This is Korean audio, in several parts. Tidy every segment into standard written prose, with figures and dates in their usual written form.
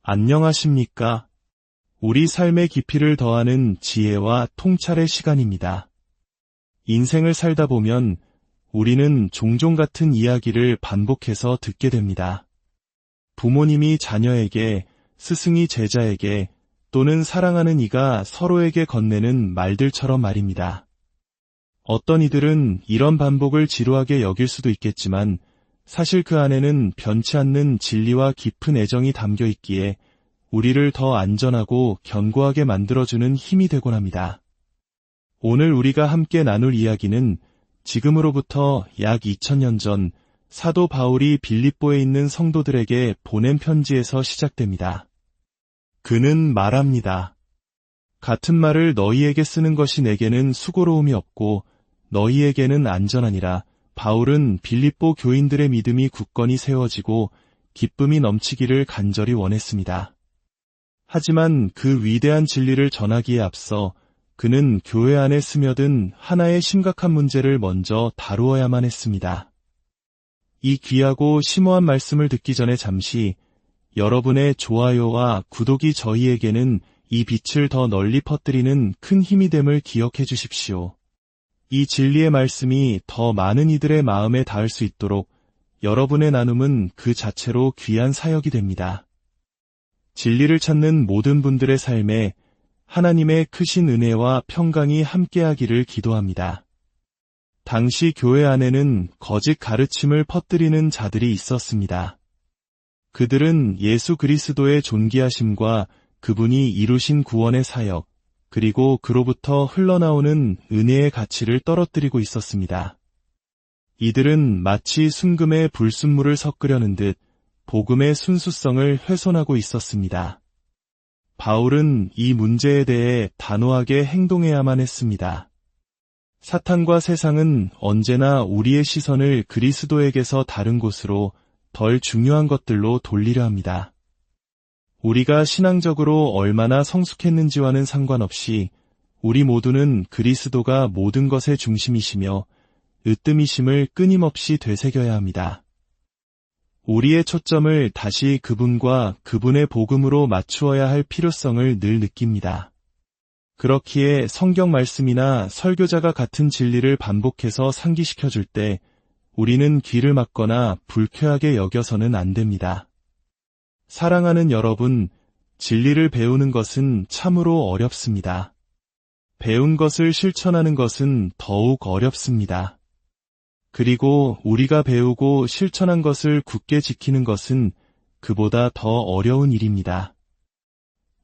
안녕하십니까? 우리 삶의 깊이를 더하는 지혜와 통찰의 시간입니다. 인생을 살다 보면 우리는 종종 같은 이야기를 반복해서 듣게 됩니다. 부모님이 자녀에게, 스승이 제자에게, 또는 사랑하는 이가 서로에게 건네는 말들처럼 말입니다. 어떤 이들은 이런 반복을 지루하게 여길 수도 있겠지만 사실 그 안에는 변치 않는 진리와 깊은 애정이 담겨 있기에 우리를 더 안전하고 견고하게 만들어주는 힘이 되곤 합니다. 오늘 우리가 함께 나눌 이야기는 지금으로부터 약 2000년 전 사도 바울이 빌립보에 있는 성도들에게 보낸 편지에서 시작됩니다. 그는 말합니다. 같은 말을 너희에게 쓰는 것이 내게는 수고로움이 없고 너희에게는 안전하니라. 바울은 빌립보 교인들의 믿음이 굳건히 세워지고 기쁨이 넘치기를 간절히 원했습니다. 하지만 그 위대한 진리를 전하기에 앞서 그는 교회 안에 스며든 하나의 심각한 문제를 먼저 다루어야만 했습니다. 이 귀하고 심오한 말씀을 듣기 전에 잠시 여러분의 좋아요와 구독이 저희에게는 이 빛을 더 널리 퍼뜨리는 큰 힘이 됨을 기억해 주십시오. 이 진리의 말씀이 더 많은 이들의 마음에 닿을 수 있도록 여러분의 나눔은 그 자체로 귀한 사역이 됩니다. 진리를 찾는 모든 분들의 삶에 하나님의 크신 은혜와 평강이 함께하기를 기도합니다. 당시 교회 안에는 거짓 가르침을 퍼뜨리는 자들이 있었습니다. 그들은 예수 그리스도의 존귀하심과 그분이 이루신 구원의 사역, 그리고 그로부터 흘러나오는 은혜의 가치를 떨어뜨리고 있었습니다. 이들은 마치 순금에 불순물을 섞으려는 듯 복음의 순수성을 훼손하고 있었습니다. 바울은 이 문제에 대해 단호하게 행동해야만 했습니다. 사탄과 세상은 언제나 우리의 시선을 그리스도에게서 다른 곳으로 덜 중요한 것들로 돌리려 합니다. 우리가 신앙적으로 얼마나 성숙했는지와는 상관없이 우리 모두는 그리스도가 모든 것의 중심이시며 으뜸이심을 끊임없이 되새겨야 합니다. 우리의 초점을 다시 그분과 그분의 복음으로 맞추어야 할 필요성을 늘 느낍니다. 그렇기에 성경 말씀이나 설교자가 같은 진리를 반복해서 상기시켜줄 때 우리는 귀를 막거나 불쾌하게 여겨서는 안 됩니다. 사랑하는 여러분, 진리를 배우는 것은 참으로 어렵습니다. 배운 것을 실천하는 것은 더욱 어렵습니다. 그리고 우리가 배우고 실천한 것을 굳게 지키는 것은 그보다 더 어려운 일입니다.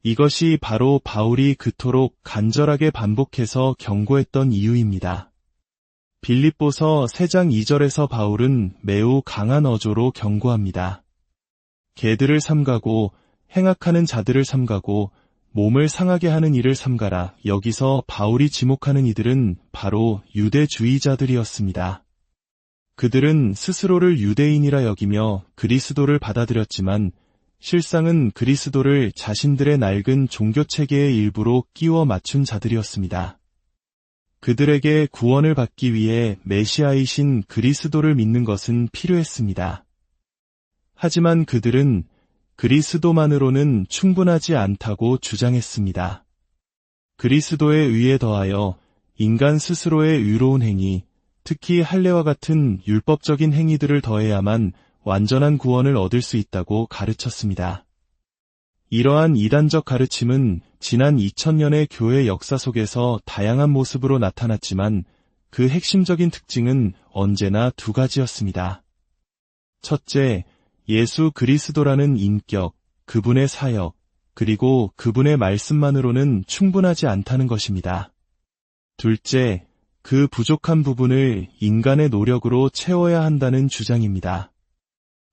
이것이 바로 바울이 그토록 간절하게 반복해서 경고했던 이유입니다. 빌립보서 3장 2절에서 바울은 매우 강한 어조로 경고합니다. 개들을 삼가고 행악하는 자들을 삼가고 몸을 상하게 하는 일을 삼가라. 여기서 바울이 지목하는 이들은 바로 유대주의자들이었습니다. 그들은 스스로를 유대인이라 여기며 그리스도를 받아들였지만 실상은 그리스도를 자신들의 낡은 종교체계의 일부로 끼워 맞춘 자들이었습니다. 그들에게 구원을 받기 위해 메시아이신 그리스도를 믿는 것은 필요했습니다. 하지만 그들은 그리스도만으로는 충분하지 않다고 주장했습니다. 그리스도에 의해 더하여 인간 스스로의 의로운 행위, 특히 할례와 같은 율법적인 행위들을 더해야만 완전한 구원을 얻을 수 있다고 가르쳤습니다. 이러한 이단적 가르침은 지난 2000년의 교회 역사 속에서 다양한 모습으로 나타났지만 그 핵심적인 특징은 언제나 두 가지였습니다. 첫째, 예수 그리스도라는 인격, 그분의 사역, 그리고 그분의 말씀만으로는 충분하지 않다는 것입니다. 둘째, 그 부족한 부분을 인간의 노력으로 채워야 한다는 주장입니다.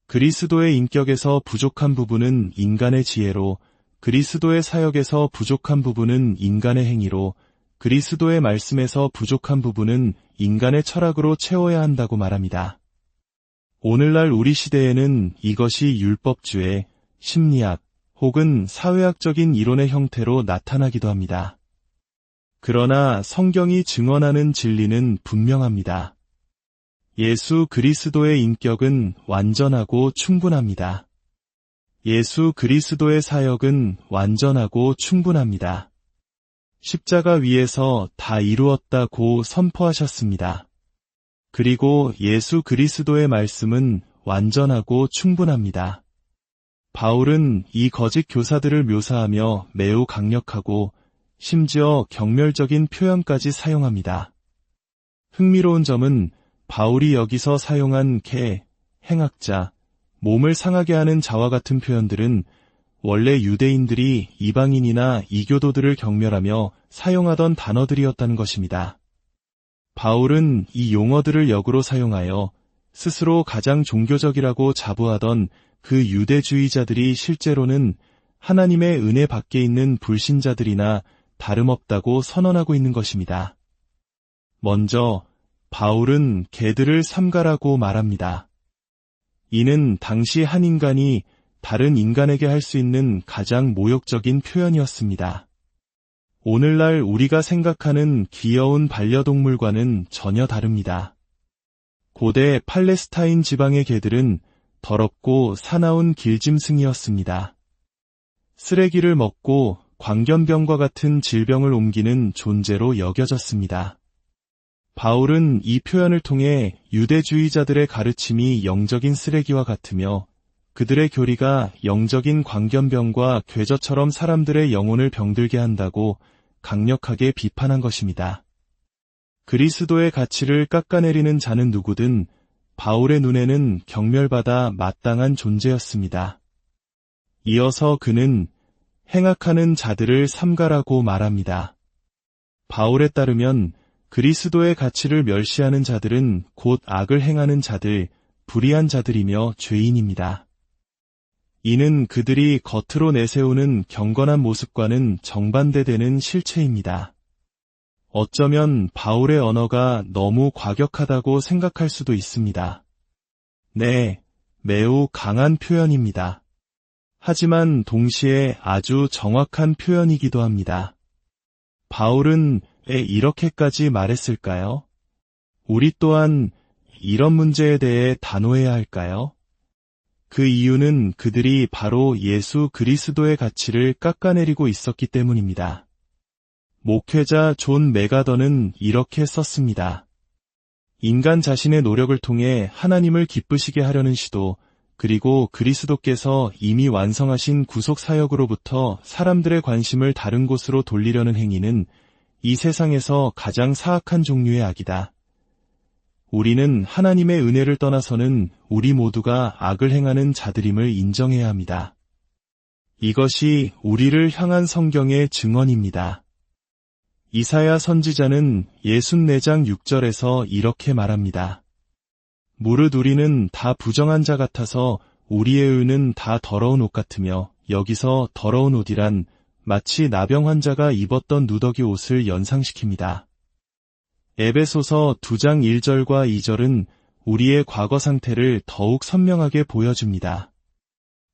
그리스도의 인격에서 부족한 부분은 인간의 지혜로, 그리스도의 사역에서 부족한 부분은 인간의 행위로, 그리스도의 말씀에서 부족한 부분은 인간의 철학으로 채워야 한다고 말합니다. 오늘날 우리 시대에는 이것이 율법주의, 심리학 혹은 사회학적인 이론의 형태로 나타나기도 합니다. 그러나 성경이 증언하는 진리는 분명합니다. 예수 그리스도의 인격은 완전하고 충분합니다. 예수 그리스도의 사역은 완전하고 충분합니다. 십자가 위에서 다 이루었다고 선포하셨습니다. 그리고 예수 그리스도의 말씀은 완전하고 충분합니다. 바울은 이 거짓 교사들을 묘사하며 매우 강력하고 심지어 경멸적인 표현까지 사용합니다. 흥미로운 점은 바울이 여기서 사용한 개, 행악자, 몸을 상하게 하는 자와 같은 표현들은 원래 유대인들이 이방인이나 이교도들을 경멸하며 사용하던 단어들이었다는 것입니다. 바울은 이 용어들을 역으로 사용하여 스스로 가장 종교적이라고 자부하던 그 유대주의자들이 실제로는 하나님의 은혜 밖에 있는 불신자들이나 다름없다고 선언하고 있는 것입니다. 먼저 바울은 개들을 삼가라고 말합니다. 이는 당시 한 인간이 다른 인간에게 할 수 있는 가장 모욕적인 표현이었습니다. 오늘날 우리가 생각하는 귀여운 반려동물과는 전혀 다릅니다. 고대 팔레스타인 지방의 개들은 더럽고 사나운 길짐승이었습니다. 쓰레기를 먹고 광견병과 같은 질병을 옮기는 존재로 여겨졌습니다. 바울은 이 표현을 통해 유대주의자들의 가르침이 영적인 쓰레기와 같으며 그들의 교리가 영적인 광견병과 괴저처럼 사람들의 영혼을 병들게 한다고 강력하게 비판한 것입니다. 그리스도의 가치를 깎아내리는 자는 누구든 바울의 눈에는 경멸받아 마땅한 존재였습니다. 이어서 그는 행악하는 자들을 삼가라고 말합니다. 바울에 따르면 그리스도의 가치를 멸시하는 자들은 곧 악을 행하는 자들, 불의한 자들이며 죄인입니다. 이는 그들이 겉으로 내세우는 경건한 모습과는 정반대되는 실체입니다. 어쩌면 바울의 언어가 너무 과격하다고 생각할 수도 있습니다. 네, 매우 강한 표현입니다. 하지만 동시에 아주 정확한 표현이기도 합니다. 바울은 왜 이렇게까지 말했을까요? 우리 또한 이런 문제에 대해 단호해야 할까요? 그 이유는 그들이 바로 예수 그리스도의 가치를 깎아내리고 있었기 때문입니다. 목회자 존 메가더는 이렇게 썼습니다. 인간 자신의 노력을 통해 하나님을 기쁘시게 하려는 시도, 그리고 그리스도께서 이미 완성하신 구속 사역으로부터 사람들의 관심을 다른 곳으로 돌리려는 행위는 이 세상에서 가장 사악한 종류의 악이다. 우리는 하나님의 은혜를 떠나서는 우리 모두가 악을 행하는 자들임을 인정해야 합니다. 이것이 우리를 향한 성경의 증언입니다. 이사야 선지자는 64장 6절에서 이렇게 말합니다. 무릇 우리는 다 부정한 자 같아서 우리의 의는 다 더러운 옷 같으며, 여기서 더러운 옷이란 마치 나병 환자가 입었던 누더기 옷을 연상시킵니다. 에베소서 2장 1절과 2절은 우리의 과거 상태를 더욱 선명하게 보여줍니다.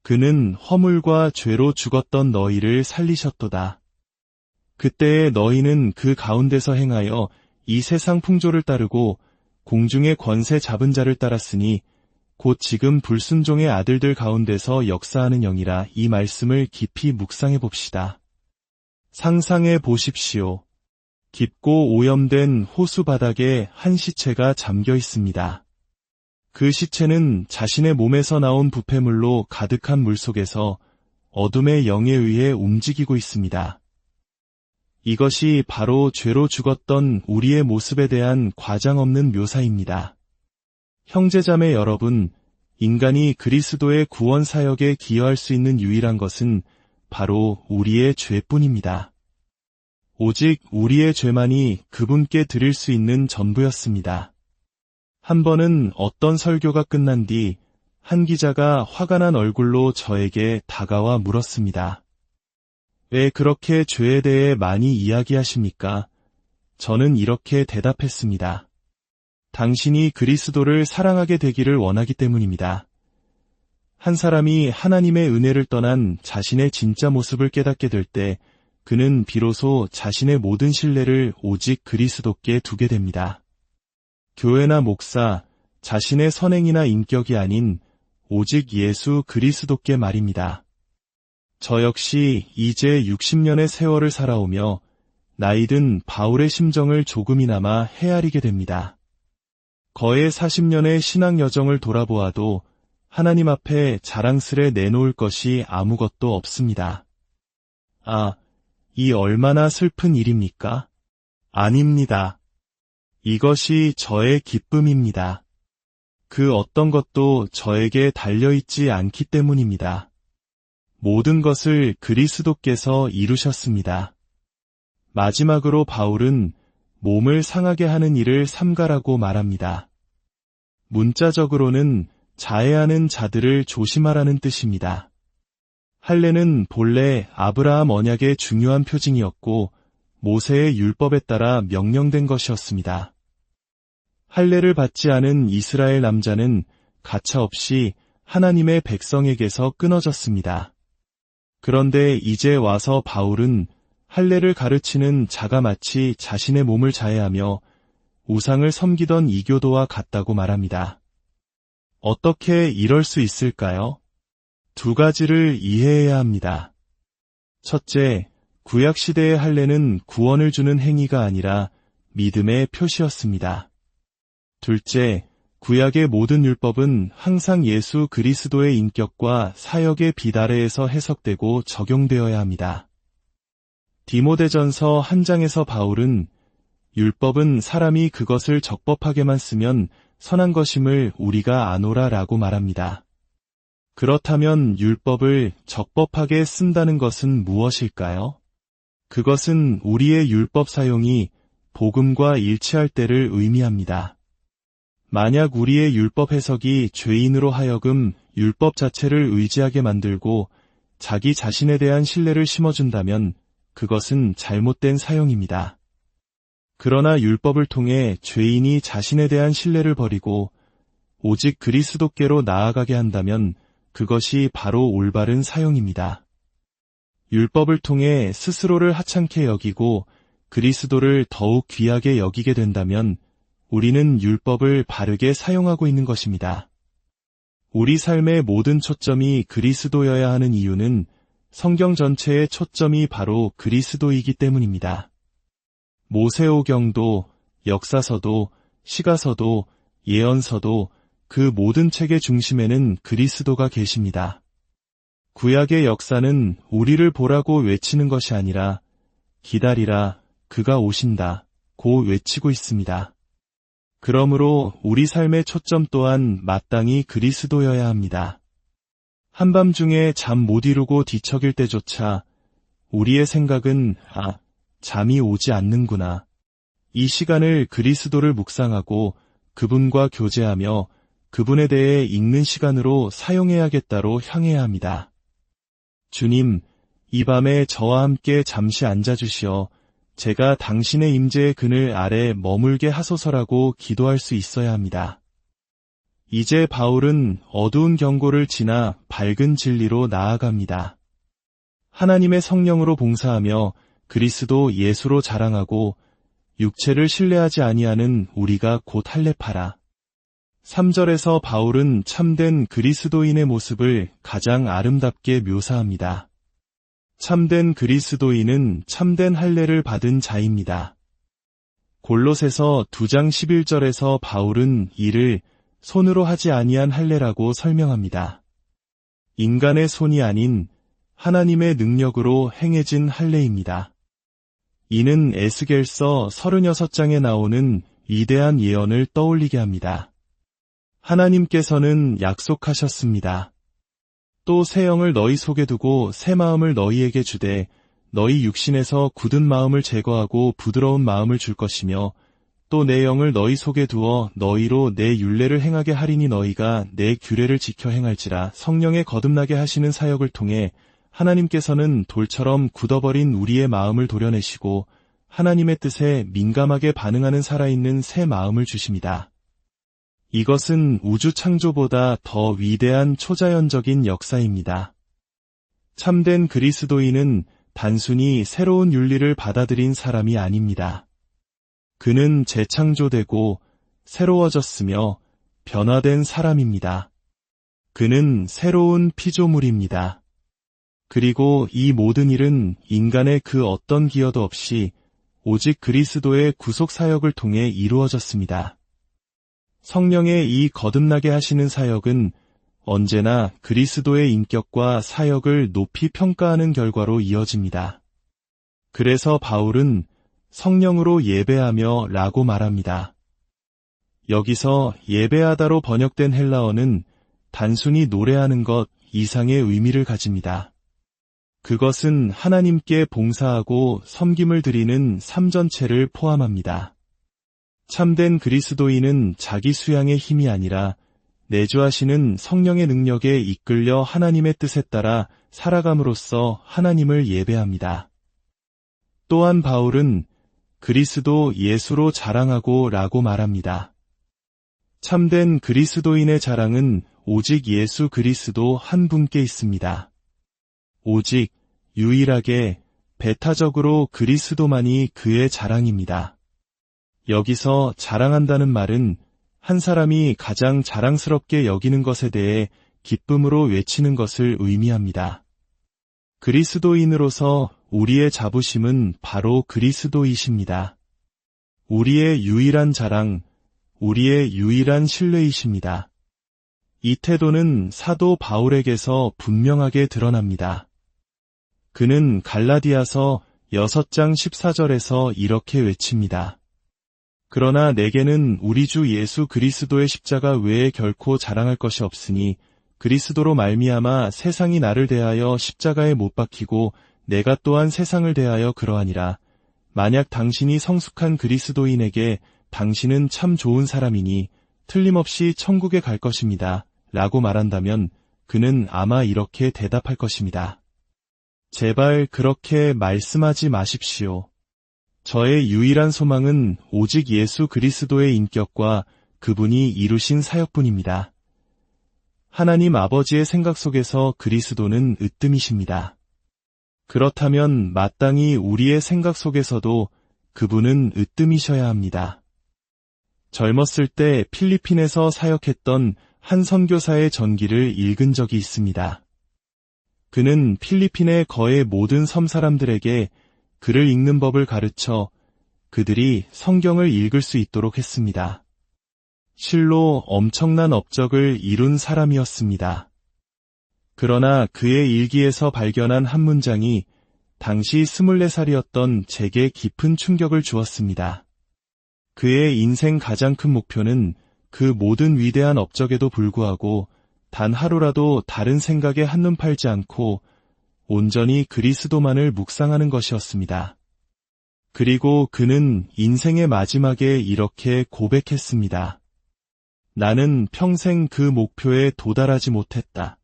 그는 허물과 죄로 죽었던 너희를 살리셨도다. 그때의 너희는 그 가운데서 행하여 이 세상 풍조를 따르고 공중의 권세 잡은 자를 따랐으니 곧 지금 불순종의 아들들 가운데서 역사하는 영이라. 이 말씀을 깊이 묵상해 봅시다. 상상해 보십시오. 깊고 오염된 호수 바닥에 한 시체가 잠겨 있습니다. 그 시체는 자신의 몸에서 나온 부패물로 가득한 물속에서 어둠의 영에 의해 움직이고 있습니다. 이것이 바로 죄로 죽었던 우리의 모습에 대한 과장 없는 묘사입니다. 형제자매 여러분, 인간이 그리스도의 구원 사역에 기여할 수 있는 유일한 것은 바로 우리의 죄뿐입니다. 오직 우리의 죄만이 그분께 드릴 수 있는 전부였습니다. 한 번은 어떤 설교가 끝난 뒤 한 기자가 화가 난 얼굴로 저에게 다가와 물었습니다. 왜 그렇게 죄에 대해 많이 이야기하십니까? 저는 이렇게 대답했습니다. 당신이 그리스도를 사랑하게 되기를 원하기 때문입니다. 한 사람이 하나님의 은혜를 떠난 자신의 진짜 모습을 깨닫게 될 때 그는 비로소 자신의 모든 신뢰를 오직 그리스도께 두게 됩니다. 교회나 목사, 자신의 선행이나 인격이 아닌 오직 예수 그리스도께 말입니다. 저 역시 이제 60년의 세월을 살아오며 나이든 바울의 심정을 조금이나마 헤아리게 됩니다. 거의 40년의 신앙 여정을 돌아보아도 하나님 앞에 자랑스레 내놓을 것이 아무것도 없습니다. 아, 이 얼마나 슬픈 일입니까? 아닙니다. 이것이 저의 기쁨입니다. 그 어떤 것도 저에게 달려있지 않기 때문입니다. 모든 것을 그리스도께서 이루셨습니다. 마지막으로 바울은 몸을 상하게 하는 일을 삼가라고 말합니다. 문자적으로는 자해하는 자들을 조심하라는 뜻입니다. 할례는 본래 아브라함 언약의 중요한 표징이었고 모세의 율법에 따라 명령된 것이었습니다. 할례를 받지 않은 이스라엘 남자는 가차없이 하나님의 백성에게서 끊어졌습니다. 그런데 이제 와서 바울은 할례를 가르치는 자가 마치 자신의 몸을 자해하며 우상을 섬기던 이교도와 같다고 말합니다. 어떻게 이럴 수 있을까요? 두 가지를 이해해야 합니다. 첫째, 구약시대의 할례는 구원을 주는 행위가 아니라 믿음의 표시였습니다. 둘째, 구약의 모든 율법은 항상 예수 그리스도의 인격과 사역의 빛 아래에서 해석되고 적용되어야 합니다. 디모데전서 1장에서 바울은 율법은 사람이 그것을 적법하게만 쓰면 선한 것임을 우리가 아노라 라고 말합니다. 그렇다면 율법을 적법하게 쓴다는 것은 무엇일까요? 그것은 우리의 율법 사용이 복음과 일치할 때를 의미합니다. 만약 우리의 율법 해석이 죄인으로 하여금 율법 자체를 의지하게 만들고 자기 자신에 대한 신뢰를 심어준다면 그것은 잘못된 사용입니다. 그러나 율법을 통해 죄인이 자신에 대한 신뢰를 버리고 오직 그리스도께로 나아가게 한다면 그것이 바로 올바른 사용입니다. 율법을 통해 스스로를 하찮게 여기고 그리스도를 더욱 귀하게 여기게 된다면 우리는 율법을 바르게 사용하고 있는 것입니다. 우리 삶의 모든 초점이 그리스도여야 하는 이유는 성경 전체의 초점이 바로 그리스도이기 때문입니다. 모세오경도, 역사서도, 시가서도, 예언서도 그 모든 책의 중심에는 그리스도가 계십니다. 구약의 역사는 우리를 보라고 외치는 것이 아니라 기다리라, 그가 오신다, 고 외치고 있습니다. 그러므로 우리 삶의 초점 또한 마땅히 그리스도여야 합니다. 한밤중에 잠 못 이루고 뒤척일 때조차 우리의 생각은 잠이 오지 않는구나. 이 시간을 그리스도를 묵상하고 그분과 교제하며 그분에 대해 읽는 시간으로 사용해야겠다로 향해야 합니다. 주님, 이 밤에 저와 함께 잠시 앉아주시어 제가 당신의 임재의 그늘 아래 머물게 하소서라고 기도할 수 있어야 합니다. 이제 바울은 어두운 경고를 지나 밝은 진리로 나아갑니다. 하나님의 성령으로 봉사하며 그리스도 예수로 자랑하고 육체를 신뢰하지 아니하는 우리가 곧 할례파라. 3절에서 바울은 참된 그리스도인의 모습을 가장 아름답게 묘사합니다. 참된 그리스도인은 참된 할례를 받은 자입니다. 골로새서 2장 11절에서 바울은 이를 손으로 하지 아니한 할례라고 설명합니다. 인간의 손이 아닌 하나님의 능력으로 행해진 할례입니다. 이는 에스겔서 36장에 나오는 위대한 예언을 떠올리게 합니다. 하나님께서는 약속하셨습니다. 또 새 영을 너희 속에 두고 새 마음을 너희에게 주되 너희 육신에서 굳은 마음을 제거하고 부드러운 마음을 줄 것이며 또 내 영을 너희 속에 두어 너희로 내 율례를 행하게 하리니 너희가 내 규례를 지켜 행할지라. 성령의 거듭나게 하시는 사역을 통해 하나님께서는 돌처럼 굳어버린 우리의 마음을 도려내시고 하나님의 뜻에 민감하게 반응하는 살아있는 새 마음을 주십니다. 이것은 우주 창조보다 더 위대한 초자연적인 역사입니다. 참된 그리스도인은 단순히 새로운 윤리를 받아들인 사람이 아닙니다. 그는 재창조되고 새로워졌으며 변화된 사람입니다. 그는 새로운 피조물입니다. 그리고 이 모든 일은 인간의 그 어떤 기여도 없이 오직 그리스도의 구속 사역을 통해 이루어졌습니다. 성령의 이 거듭나게 하시는 사역은 언제나 그리스도의 인격과 사역을 높이 평가하는 결과로 이어집니다. 그래서 바울은 성령으로 예배하며 라고 말합니다. 여기서 예배하다로 번역된 헬라어는 단순히 노래하는 것 이상의 의미를 가집니다. 그것은 하나님께 봉사하고 섬김을 드리는 삶 전체를 포함합니다. 참된 그리스도인은 자기 수양의 힘이 아니라 내주하시는 성령의 능력에 이끌려 하나님의 뜻에 따라 살아감으로써 하나님을 예배합니다. 또한 바울은 그리스도 예수로 자랑하고 라고 말합니다. 참된 그리스도인의 자랑은 오직 예수 그리스도 한 분께 있습니다. 오직 유일하게 배타적으로 그리스도만이 그의 자랑입니다. 여기서 자랑한다는 말은 한 사람이 가장 자랑스럽게 여기는 것에 대해 기쁨으로 외치는 것을 의미합니다. 그리스도인으로서 우리의 자부심은 바로 그리스도이십니다. 우리의 유일한 자랑, 우리의 유일한 신뢰이십니다. 이 태도는 사도 바울에게서 분명하게 드러납니다. 그는 갈라디아서 6장 14절에서 이렇게 외칩니다. 그러나 내게는 우리 주 예수 그리스도의 십자가 외에 결코 자랑할 것이 없으니 그리스도로 말미암아 세상이 나를 대하여 십자가에 못 박히고 내가 또한 세상을 대하여 그러하니라. 만약 당신이 성숙한 그리스도인에게 당신은 참 좋은 사람이니 틀림없이 천국에 갈 것입니다. 라고 말한다면 그는 아마 이렇게 대답할 것입니다. 제발 그렇게 말씀하지 마십시오. 저의 유일한 소망은 오직 예수 그리스도의 인격과 그분이 이루신 사역뿐입니다. 하나님 아버지의 생각 속에서 그리스도는 으뜸이십니다. 그렇다면 마땅히 우리의 생각 속에서도 그분은 으뜸이셔야 합니다. 젊었을 때 필리핀에서 사역했던 한 선교사의 전기를 읽은 적이 있습니다. 그는 필리핀의 거의 모든 섬 사람들에게 글을 읽는 법을 가르쳐 그들이 성경을 읽을 수 있도록 했습니다. 실로 엄청난 업적을 이룬 사람이었습니다. 그러나 그의 일기에서 발견한 한 문장이 당시 24살이었던 제게 깊은 충격을 주었습니다. 그의 인생 가장 큰 목표는 그 모든 위대한 업적에도 불구하고 단 하루라도 다른 생각에 한눈 팔지 않고 온전히 그리스도만을 묵상하는 것이었습니다. 그리고 그는 인생의 마지막에 이렇게 고백했습니다. 나는 평생 그 목표에 도달하지 못했다.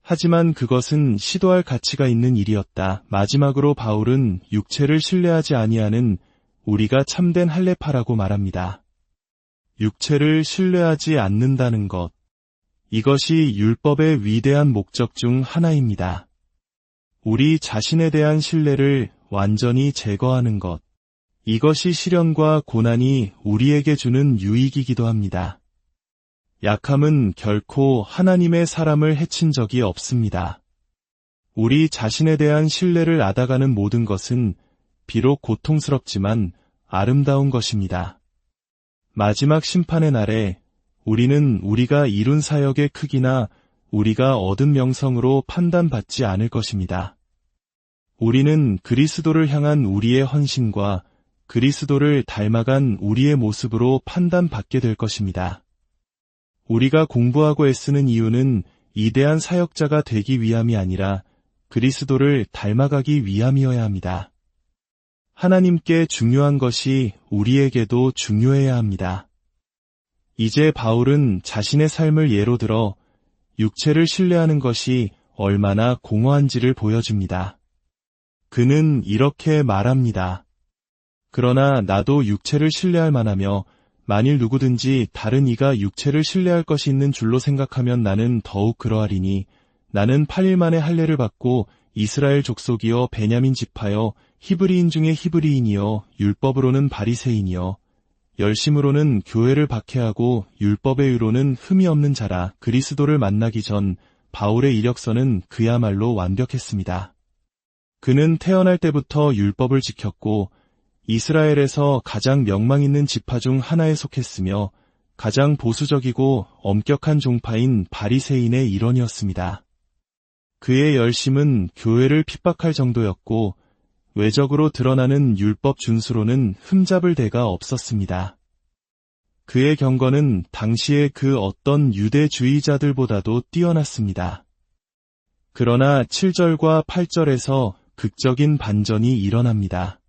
하지만 그것은 시도할 가치가 있는 일이었다. 마지막으로 바울은 육체를 신뢰하지 아니하는 우리가 참된 할례파라고 말합니다. 육체를 신뢰하지 않는다는 것. 이것이 율법의 위대한 목적 중 하나입니다. 우리 자신에 대한 신뢰를 완전히 제거하는 것. 이것이 시련과 고난이 우리에게 주는 유익이기도 합니다. 약함은 결코 하나님의 사람을 해친 적이 없습니다. 우리 자신에 대한 신뢰를 앗아가는 모든 것은 비록 고통스럽지만 아름다운 것입니다. 마지막 심판의 날에 우리는 우리가 이룬 사역의 크기나 우리가 얻은 명성으로 판단받지 않을 것입니다. 우리는 그리스도를 향한 우리의 헌신과 그리스도를 닮아간 우리의 모습으로 판단받게 될 것입니다. 우리가 공부하고 애쓰는 이유는 이대한 사역자가 되기 위함이 아니라 그리스도를 닮아가기 위함이어야 합니다. 하나님께 중요한 것이 우리에게도 중요해야 합니다. 이제 바울은 자신의 삶을 예로 들어 육체를 신뢰하는 것이 얼마나 공허한지를 보여줍니다. 그는 이렇게 말합니다. 그러나 나도 육체를 신뢰할 만하며 만일 누구든지 다른 이가 육체를 신뢰할 것이 있는 줄로 생각하면 나는 더욱 그러하리니 나는 8일 만에 할례를 받고 이스라엘 족속이여 베냐민 지파여 히브리인 중에 히브리인이여 율법으로는 바리새인이여 열심으로는 교회를 박해하고 율법의 의로는 흠이 없는 자라. 그리스도를 만나기 전 바울의 이력서는 그야말로 완벽했습니다. 그는 태어날 때부터 율법을 지켰고 이스라엘에서 가장 명망 있는 지파 중 하나에 속했으며 가장 보수적이고 엄격한 종파인 바리새인의 일원이었습니다. 그의 열심은 교회를 핍박할 정도였고 외적으로 드러나는 율법 준수로는 흠잡을 데가 없었습니다. 그의 경건은 당시의 그 어떤 유대주의자들보다도 뛰어났습니다. 그러나 7절과 8절에서 극적인 반전이 일어납니다.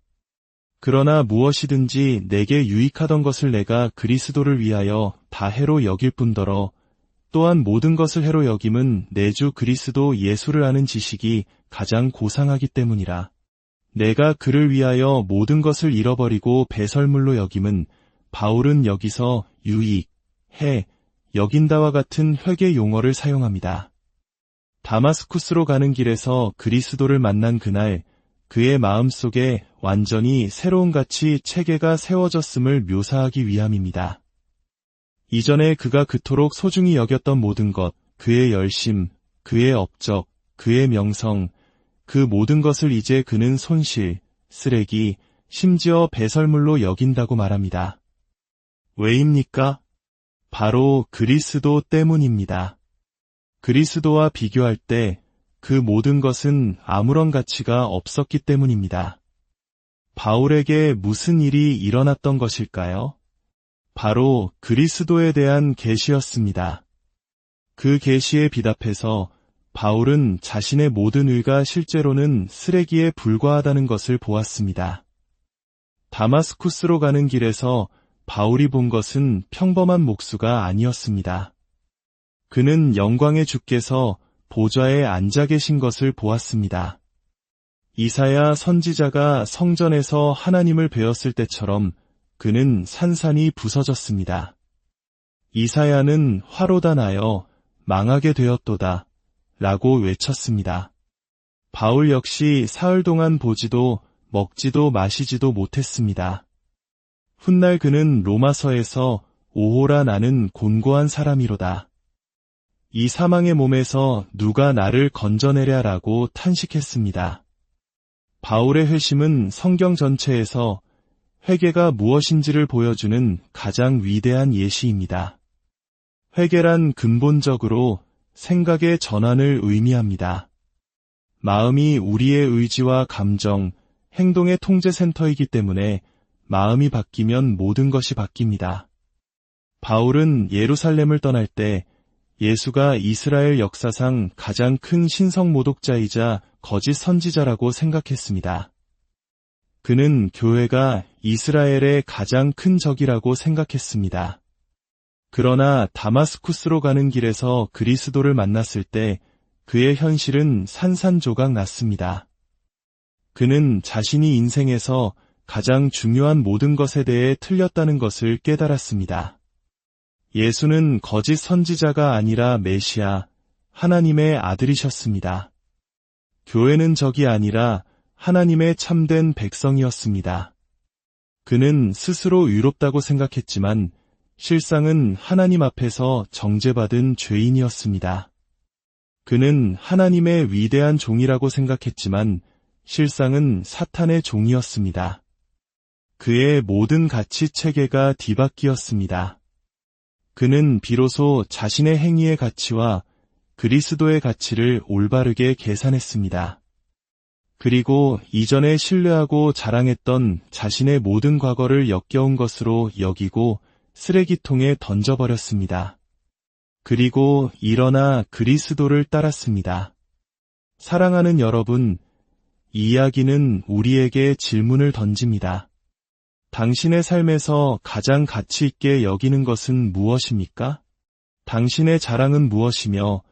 그러나 무엇이든지 내게 유익하던 것을 내가 그리스도를 위하여 다 해로 여길 뿐더러 또한 모든 것을 해로 여김은 내 주 그리스도 예수를 아는 지식이 가장 고상하기 때문이라. 내가 그를 위하여 모든 것을 잃어버리고 배설물로 여김은 바울은 여기서 유익, 해, 여긴다와 같은 회계 용어를 사용합니다. 다마스쿠스로 가는 길에서 그리스도를 만난 그날 그의 마음속에 완전히 새로운 가치 체계가 세워졌음을 묘사하기 위함입니다. 이전에 그가 그토록 소중히 여겼던 모든 것, 그의 열심, 그의 업적, 그의 명성, 그 모든 것을 이제 그는 손실, 쓰레기, 심지어 배설물로 여긴다고 말합니다. 왜입니까? 바로 그리스도 때문입니다. 그리스도와 비교할 때 그 모든 것은 아무런 가치가 없었기 때문입니다. 바울에게 무슨 일이 일어났던 것일까요? 바로 그리스도에 대한 계시였습니다. 그 계시에 비답해서 바울은 자신의 모든 의가 실제로는 쓰레기에 불과하다는 것을 보았습니다. 다마스쿠스로 가는 길에서 바울이 본 것은 평범한 목수가 아니었습니다. 그는 영광의 주께서 보좌에 앉아 계신 것을 보았습니다. 이사야 선지자가 성전에서 하나님을 배웠을 때처럼 그는 산산이 부서졌습니다. 이사야는 화로다 나여 망하게 되었도다 라고 외쳤습니다. 바울 역시 사흘 동안 보지도 먹지도 마시지도 못했습니다. 훗날 그는 로마서에서 오호라 나는 곤고한 사람이로다. 이 사망의 몸에서 누가 나를 건져내랴라고 탄식했습니다. 바울의 회심은 성경 전체에서 회개가 무엇인지를 보여주는 가장 위대한 예시입니다. 회개란 근본적으로 생각의 전환을 의미합니다. 마음이 우리의 의지와 감정, 행동의 통제센터이기 때문에 마음이 바뀌면 모든 것이 바뀝니다. 바울은 예루살렘을 떠날 때 예수가 이스라엘 역사상 가장 큰 신성 모독자이자 거짓 선지자라고 생각했습니다. 그는 교회가 이스라엘의 가장 큰 적이라고 생각했습니다. 그러나 다마스쿠스로 가는 길에서 그리스도를 만났을 때 그의 현실은 산산조각 났습니다. 그는 자신이 인생에서 가장 중요한 모든 것에 대해 틀렸다는 것을 깨달았습니다. 예수는 거짓 선지자가 아니라 메시아, 하나님의 아들이셨습니다. 교회는 적이 아니라 하나님의 참된 백성이었습니다. 그는 스스로 의롭다고 생각했지만 실상은 하나님 앞에서 정죄받은 죄인이었습니다. 그는 하나님의 위대한 종이라고 생각했지만 실상은 사탄의 종이었습니다. 그의 모든 가치 체계가 뒤바뀌었습니다. 그는 비로소 자신의 행위의 가치와 그리스도의 가치를 올바르게 계산했습니다. 그리고 이전에 신뢰하고 자랑했던 자신의 모든 과거를 역겨운 것으로 여기고 쓰레기통에 던져버렸습니다. 그리고 일어나 그리스도를 따랐습니다. 사랑하는 여러분, 이 이야기는 우리에게 질문을 던집니다. 당신의 삶에서 가장 가치 있게 여기는 것은 무엇입니까? 당신의 자랑은 무엇이며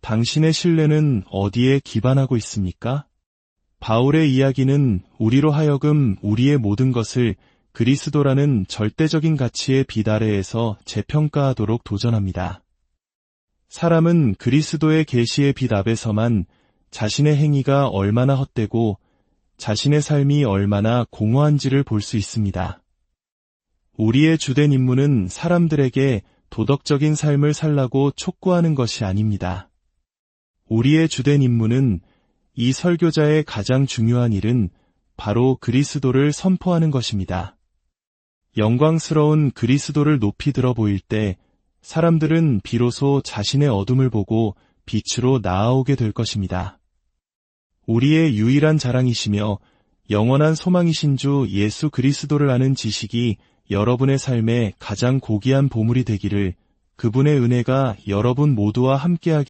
당신의 신뢰는 어디에 기반하고 있습니까? 바울의 이야기는 우리로 하여금 우리의 모든 것을 그리스도라는 절대적인 가치의 비다레에서 재평가하도록 도전합니다. 사람은 그리스도의 계시의 빛 앞에서만 자신의 행위가 얼마나 헛되고 자신의 삶이 얼마나 공허한지를 볼 수 있습니다. 우리의 주된 임무는 사람들에게 도덕적인 삶을 살라고 촉구하는 것이 아닙니다. 우리의 주된 임무는 이 설교자의 가장 중요한 일은 바로 그리스도를 선포하는 것입니다. 영광스러운 그리스도를 높이 들어 보일 때 사람들은 비로소 자신의 어둠을 보고 빛으로 나아오게 될 것입니다. 우리의 유일한 자랑이시며 영원한 소망이신 주 예수 그리스도를 아는 지식이 여러분의 삶에 가장 고귀한 보물이 되기를 그분의 은혜가 여러분 모두와 함께하기